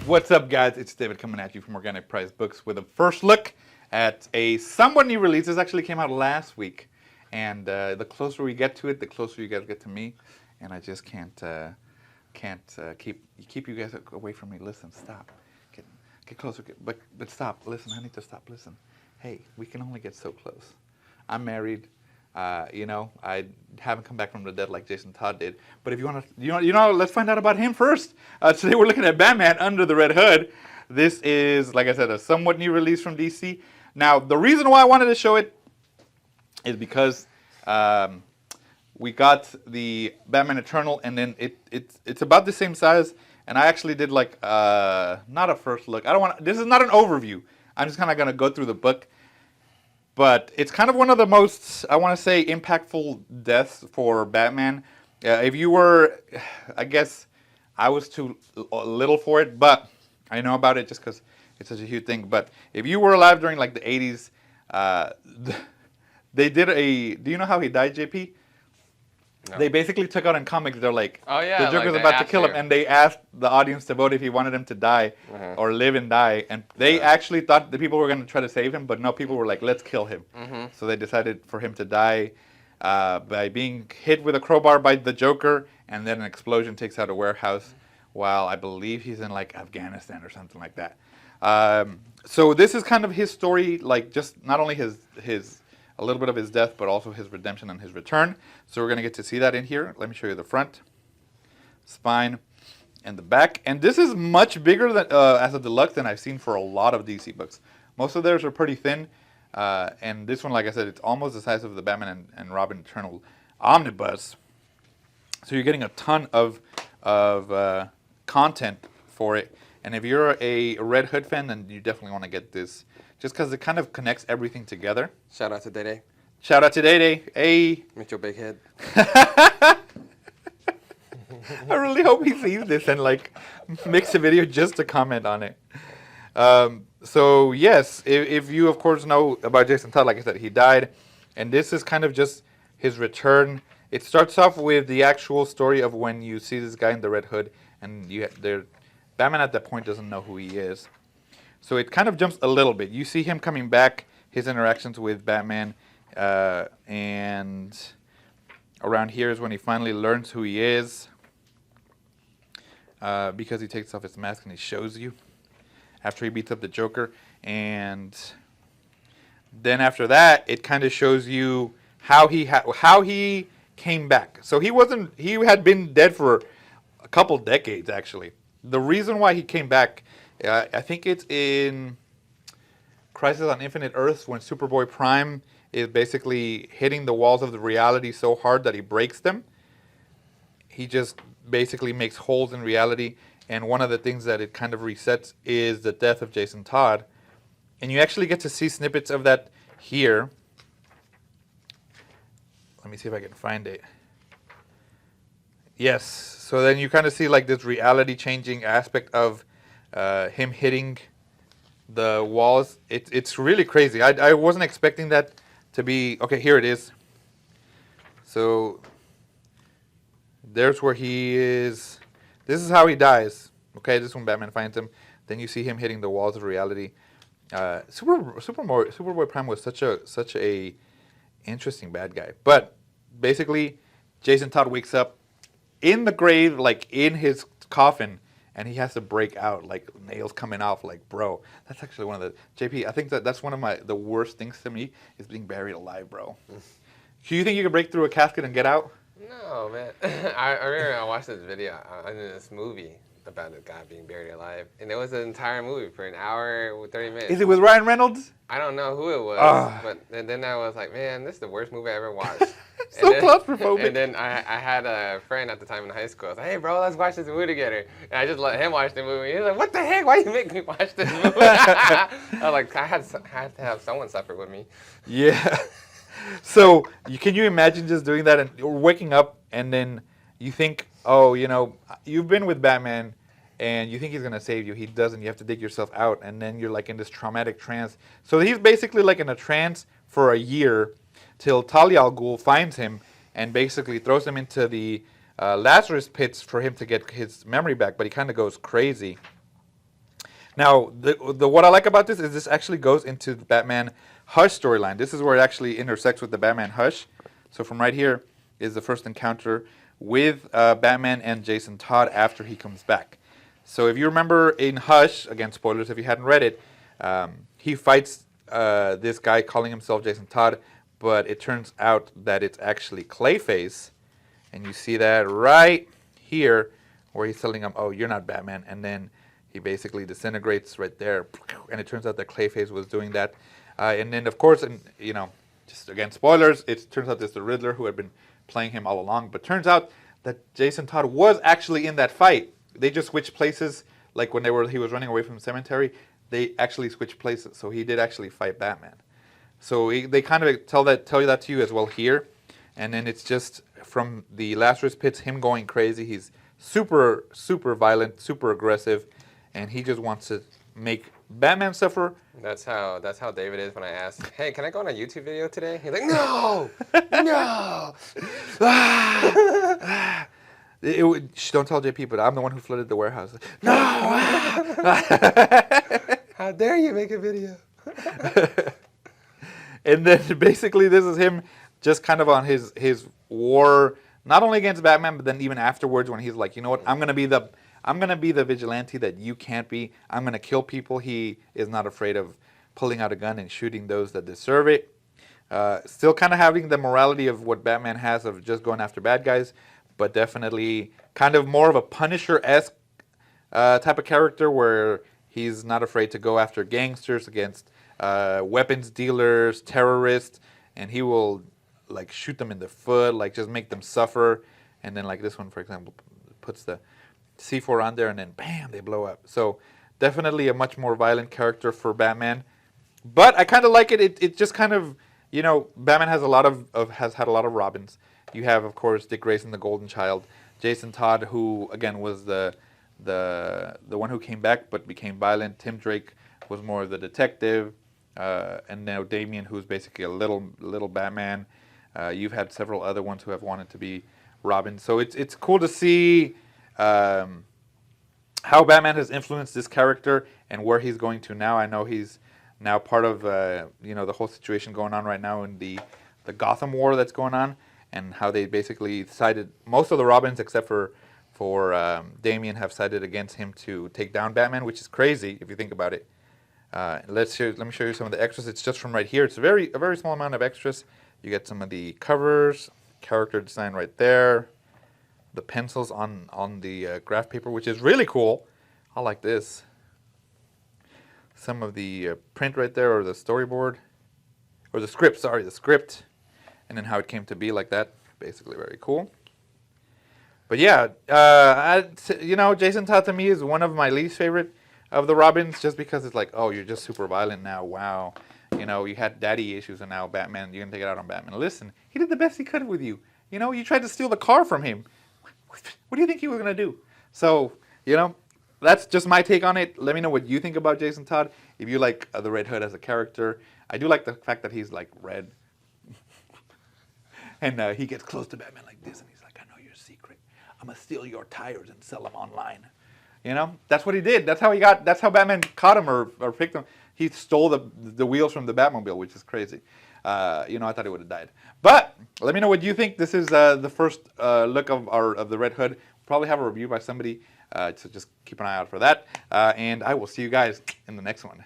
What's up, guys? It's David coming at you from Organic Price Books with a first look at a somewhat new release. This actually came out last week, and the closer we get to it, the closer you guys get to me, and I just can't keep you guys away from me. Listen, stop, get closer, but stop. Listen, I need to stop. Listen, hey, we can only get so close. I'm married. I haven't come back from the dead like Jason Todd did. But if you want to, let's find out about him first. Today we're looking at Batman Under the Red Hood. This is, like I said, a somewhat new release from DC. Now, the reason why I wanted to show it is because we got the Batman Eternal, and then it's about the same size. And I actually did like not a first look. This is not an overview. I'm just kind of gonna go through the book. But it's kind of one of the most, I want to say, impactful deaths for Batman. If you were, I guess I was too little for it, but I know about it just because it's such a huge thing. But if you were alive during like the 80s, they did do you know how he died, JP? No. They basically took out in comics, they're like, oh, yeah, the Joker's about to kill him, and they asked the audience to vote if he wanted him to die or live and die. And they actually thought the people were going to try to save him, but no, people were like, let's kill him. So they decided for him to die by being hit with a crowbar by the Joker, and then an explosion takes out a warehouse while I believe he's in like Afghanistan or something like that. So this is kind of his story, like just not only his a little bit of his death, but also his redemption and his return. So we're going to get to see that in here. Let me show you the front, spine, and the back. And this is much bigger than as a deluxe than I've seen for a lot of DC books. Most of theirs are pretty thin. And this one, like I said, it's almost the size of the Batman and Robin Eternal Omnibus. So you're getting a ton of content for it. And if you're a Red Hood fan, then you definitely want to get this. Just because it kind of connects everything together. Shout out to Day. Shout out to Day. Hey. With your big head. I really hope he sees this and like makes a video just to comment on it. So yes, if you of course know about Jason Todd, like I said, he died, and this is kind of just his return. It starts off with the actual story of when you see this guy in the Red Hood, and Batman at that point doesn't know who he is. So it kind of jumps a little bit. You see him coming back, his interactions with Batman, and around here is when he finally learns who he is, because he takes off his mask and he shows you after he beats up the Joker. And then after that, it kind of shows you how he came back. So he had been dead for a couple decades, actually. The reason why he came back, I think it's in Crisis on Infinite Earths when Superboy Prime is basically hitting the walls of the reality so hard that he breaks them. He just basically makes holes in reality, and one of the things that it kind of resets is the death of Jason Todd. And you actually get to see snippets of that here. Let me see if I can find it. Yes, so then you kind of see like this reality changing aspect of him hitting the walls. It's really crazy. I wasn't expecting that to be... Okay, here it is. So there's where he is. This is how he dies. Okay, this is when Batman finds him. Then you see him hitting the walls of reality. Superboy Prime was such a interesting bad guy. But basically, Jason Todd wakes up in the grave, like in his coffin, and he has to break out, like nails coming off, like, bro. That's actually one of the... JP, I think that's one of the worst things to me is being buried alive, bro. Do you think you could break through a casket and get out? No, man. I remember I watched this video in this movie about a guy being buried alive, and it was an entire movie for an hour with 30 minutes. Is it with Ryan Reynolds? I don't know who it was, but then I was like, man, this is the worst movie I ever watched. Claustrophobic. And then I had a friend at the time in high school. I was like, hey, bro, let's watch this movie together. And I just let him watch the movie. He was like, what the heck? Why you make me watch this movie? I was like, I had to have someone suffer with me. Yeah. So can you imagine just doing that and you're waking up and then you think, oh, you've been with Batman and you think he's going to save you. He doesn't. You have to dig yourself out. And then you're like in this traumatic trance. So he's basically like in a trance for a year till Talia al Ghul finds him and basically throws him into the Lazarus pits for him to get his memory back. But he kind of goes crazy. Now, the what I like about this is this actually goes into the Batman Hush storyline. This is where it actually intersects with the Batman Hush. So from right here is the first encounter with Batman and Jason Todd after he comes back. So if you remember in Hush, again, spoilers if you hadn't read it, he fights this guy calling himself Jason Todd, but it turns out that it's actually Clayface. And you see that right here where he's telling him, oh, you're not Batman. And then he basically disintegrates right there. And it turns out that Clayface was doing that. And then, of course, and just again, spoilers, it turns out it's the Riddler who had been playing him all along. But turns out that Jason Todd was actually in that fight. They just switched places. Like when he was running away from the cemetery, they actually switched places. So he did actually fight Batman. So they kind of tell you that to you as well here. And then it's just from the Lazarus Pits, him going crazy. He's super, super violent, super aggressive. And he just wants to make Batman suffer. That's how David is when I ask, hey, can I go on a YouTube video today? He's like, no, no. Don't tell JP, but I'm the one who flooded the warehouse. No. How dare you make a video? And then basically this is him just kind of on his war, not only against Batman, but then even afterwards when he's like, you know what, I'm gonna be the vigilante that you can't be. I'm gonna kill people. He is not afraid of pulling out a gun and shooting those that deserve it. Still kind of having the morality of what Batman has of just going after bad guys, but definitely kind of more of a Punisher-esque type of character where he's not afraid to go after gangsters, against weapons dealers, terrorists, and he will like shoot them in the foot, like just make them suffer. And then like this one, for example, puts the C4 on there and then bam, they blow up. So definitely a much more violent character for Batman. But I kind of like it. It just kind of, Batman has has had a lot of Robins. You have, of course, Dick Grayson, the Golden Child, Jason Todd, who again was the one who came back but became violent. Tim Drake was more of the detective, and now Damian, who's basically a little Batman. You've had several other ones who have wanted to be Robin. So it's cool to see how Batman has influenced this character and where he's going to now. I know he's now part of the whole situation going on right now in the Gotham War that's going on, and how they basically sided, most of the Robins except for Damian have sided against him to take down Batman, which is crazy if you think about it. Let me show you some of the extras. It's just from right here. It's a very small amount of extras. You get some of the covers, character design right there, the pencils on the graph paper, which is really cool. I like this. Some of the print right there, or the storyboard, or the script. Sorry, the script, and then how it came to be like that. Basically, very cool. But yeah, Jason Todd to me is one of my least favorite of the Robins, just because it's like, oh, you're just super violent now. Wow. You had daddy issues, and now Batman, you're going to take it out on Batman. Listen, he did the best he could with you. You tried to steal the car from him. What do you think he was going to do? So, that's just my take on it. Let me know what you think about Jason Todd. If you like the Red Hood as a character. I do like the fact that he's like red. And he gets close to Batman like this, and he's like, I know your secret. I'm going to steal your tires and sell them online. That's what he did. That's how Batman caught him or picked him. He stole the wheels from the Batmobile, which is crazy. I thought he would have died. But let me know what you think. This is the first look of the Red Hood. We'll probably have a review by somebody, so just keep an eye out for that. And I will see you guys in the next one.